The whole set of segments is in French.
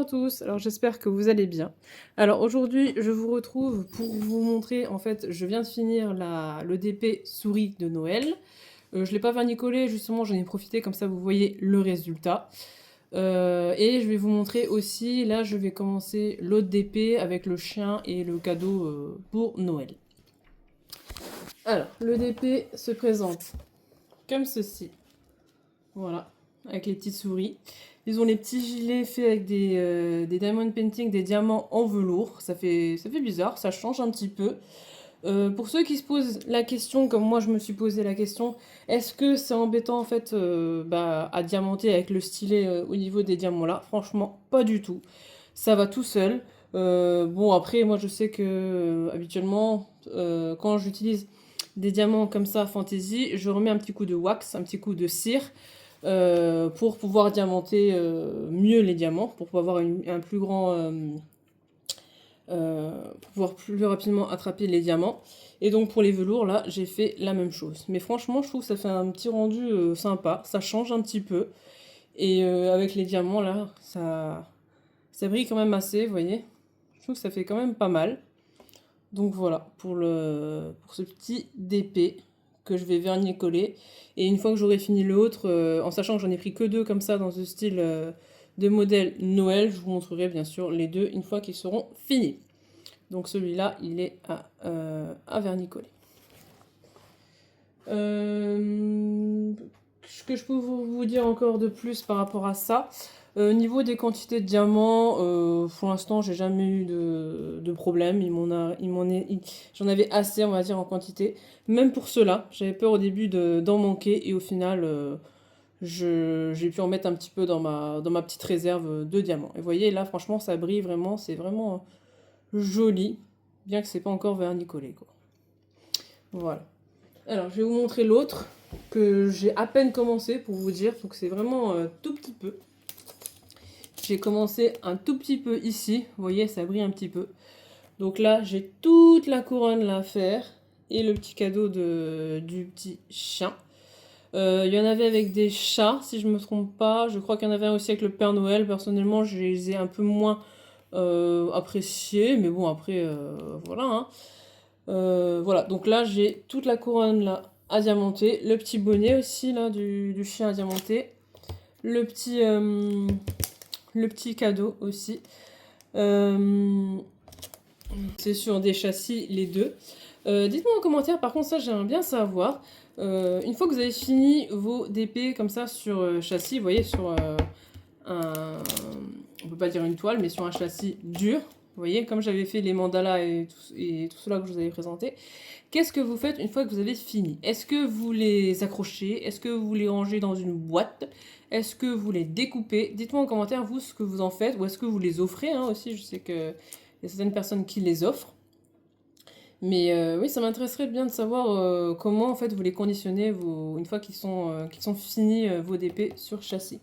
à tous, alors j'espère que vous allez bien. Alors aujourd'hui je vous retrouve pour vous montrer, en fait je viens de finir le DP souris de Noël. Je ne l'ai pas vernicolé, justement j'en ai profité, comme ça vous voyez le résultat. Et je vais vous montrer aussi, là je vais commencer l'autre DP avec le chien et le cadeau pour Noël. Alors le DP se présente comme ceci, voilà, avec les petites souris. Ils ont les petits gilets faits avec des diamond painting, des diamants en velours. Ça fait bizarre, ça change un petit peu. Pour ceux qui se posent la question, comme moi je me suis posé la question, est-ce que c'est embêtant en fait à diamanter avec le stylet au niveau des diamants là? Franchement, pas du tout. Ça va tout seul. Bon après, moi je sais que habituellement, quand j'utilise des diamants comme ça, fantasy, je remets un petit coup de wax, un petit coup de cire. Pour pouvoir diamanter mieux les diamants, pour pouvoir avoir un plus grand... pour pouvoir plus rapidement attraper les diamants. Et donc pour les velours, là, j'ai fait la même chose. Mais franchement, je trouve que ça fait un petit rendu sympa, ça change un petit peu. Et avec les diamants, là, ça brille quand même assez, vous voyez. Je trouve que ça fait quand même pas mal. Donc voilà, pour ce petit DP que je vais vernis-coller. Et une fois que j'aurai fini l'autre, en sachant que j'en ai pris que deux comme ça dans ce style de modèle Noël, je vous montrerai bien sûr les deux une fois qu'ils seront finis. Donc celui-là, il est à vernis-coller. Ce que je peux vous dire encore de plus par rapport à ça, au niveau des quantités de diamants, pour l'instant, j'ai jamais eu de problème. J'en avais assez, on va dire, en quantité. Même pour ceux-là, j'avais peur au début d'en manquer et au final, j'ai pu en mettre un petit peu dans ma petite réserve de diamants. Et vous voyez, là, franchement, ça brille vraiment, c'est vraiment joli, bien que c'est pas encore vernis-collé, quoi. Voilà. Alors, je vais vous montrer l'autre que j'ai à peine commencé pour vous dire, donc c'est vraiment tout petit peu. J'ai commencé un tout petit peu ici, vous voyez, ça brille un petit peu. Donc là, j'ai toute la couronne là à faire et le petit cadeau du petit chien. Il y en avait avec des chats, si je me trompe pas. Je crois qu'il y en avait un aussi avec le Père Noël. Personnellement, je les ai un peu moins appréciés, mais bon, après, voilà. Hein. Voilà, donc là, j'ai toute la couronne là à diamanter. Le petit bonnet aussi là du chien à diamanter. Le petit cadeau aussi. C'est sur des châssis, les deux. Dites-moi en commentaire, par contre, ça j'aimerais bien savoir. Une fois que vous avez fini vos DP comme ça sur châssis, vous voyez, sur on peut pas dire une toile, mais sur un châssis dur, vous voyez, comme j'avais fait les mandalas et tout cela que je vous avais présenté. Qu'est-ce que vous faites une fois que vous avez fini? Est-ce que vous les accrochez? Est-ce que vous les rangez dans une boîte? Est-ce que vous les découpez? Dites-moi en commentaire, vous, ce que vous en faites. Ou est-ce que vous les offrez hein, aussi? Je sais qu'il y a certaines personnes qui les offrent. Mais oui, ça m'intéresserait bien de savoir comment en fait vous les conditionnez une fois qu'ils sont finis vos DP sur châssis.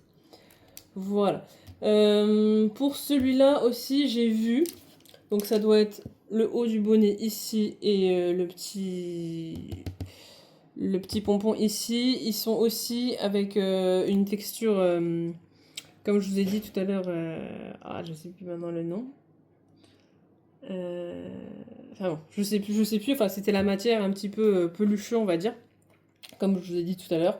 Voilà. Pour celui-là aussi, j'ai vu. Donc ça doit être le haut du bonnet ici et le petit pompon ici. Ils sont aussi avec une texture, comme je vous ai dit tout à l'heure. Je sais plus maintenant le nom. Enfin bon, je sais plus. Enfin, c'était la matière un petit peu peluchée, on va dire, comme je vous ai dit tout à l'heure.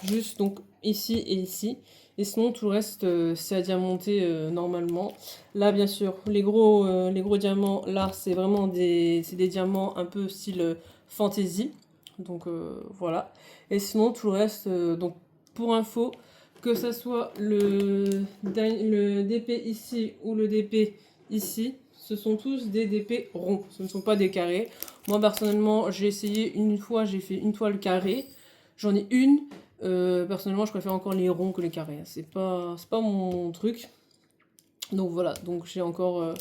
Juste donc ici et ici. Et sinon, tout le reste, c'est à diamanter normalement. Là, bien sûr, les gros diamants, là, c'est vraiment des diamants un peu style fantasy. Donc, voilà. Et sinon, tout le reste, donc, pour info, que ça soit le DP ici ou le DP ici, ce sont tous des DP ronds. Ce ne sont pas des carrés. Moi, personnellement, j'ai essayé une fois, j'ai fait une toile carrée. J'en ai une. Personnellement, je préfère encore les ronds que les carrés. C'est pas mon truc. Donc voilà, donc j'ai encore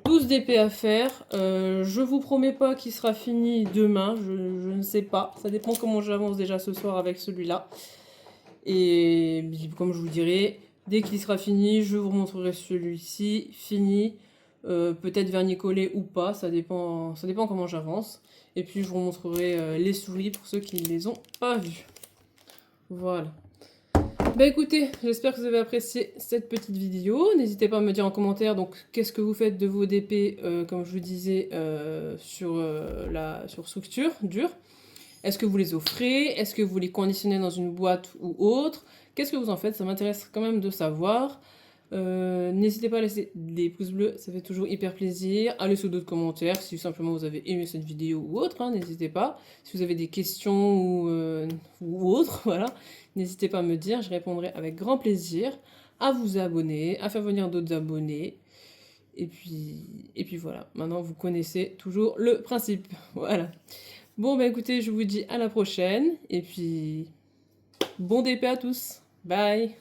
12 DP à faire. Je vous promets pas qu'il sera fini demain. Je ne sais pas. Ça dépend comment j'avance déjà ce soir avec celui-là. Et comme je vous dirai, dès qu'il sera fini, je vous montrerai celui-ci fini. Peut-être vernis-collé ou pas, ça dépend comment j'avance. Et puis je vous montrerai les souris pour ceux qui ne les ont pas vus. Voilà. Bah écoutez, j'espère que vous avez apprécié cette petite vidéo. N'hésitez pas à me dire en commentaire donc qu'est-ce que vous faites de vos DP, comme je vous disais, sur structure dure. Est-ce que vous les offrez? Est-ce que vous les conditionnez dans une boîte ou autre? Qu'est-ce que vous en faites? Ça m'intéresse quand même de savoir. N'hésitez pas à laisser des pouces bleus, ça fait toujours hyper plaisir. À laisser d'autres commentaires si simplement vous avez aimé cette vidéo ou autre, hein, n'hésitez pas. Si vous avez des questions ou autres, voilà, n'hésitez pas à me dire, je répondrai avec grand plaisir. À vous abonner, à faire venir d'autres abonnés. Et puis voilà, maintenant vous connaissez toujours le principe. Voilà. Bon, bah écoutez, je vous dis à la prochaine. Et puis, bon DP à tous. Bye.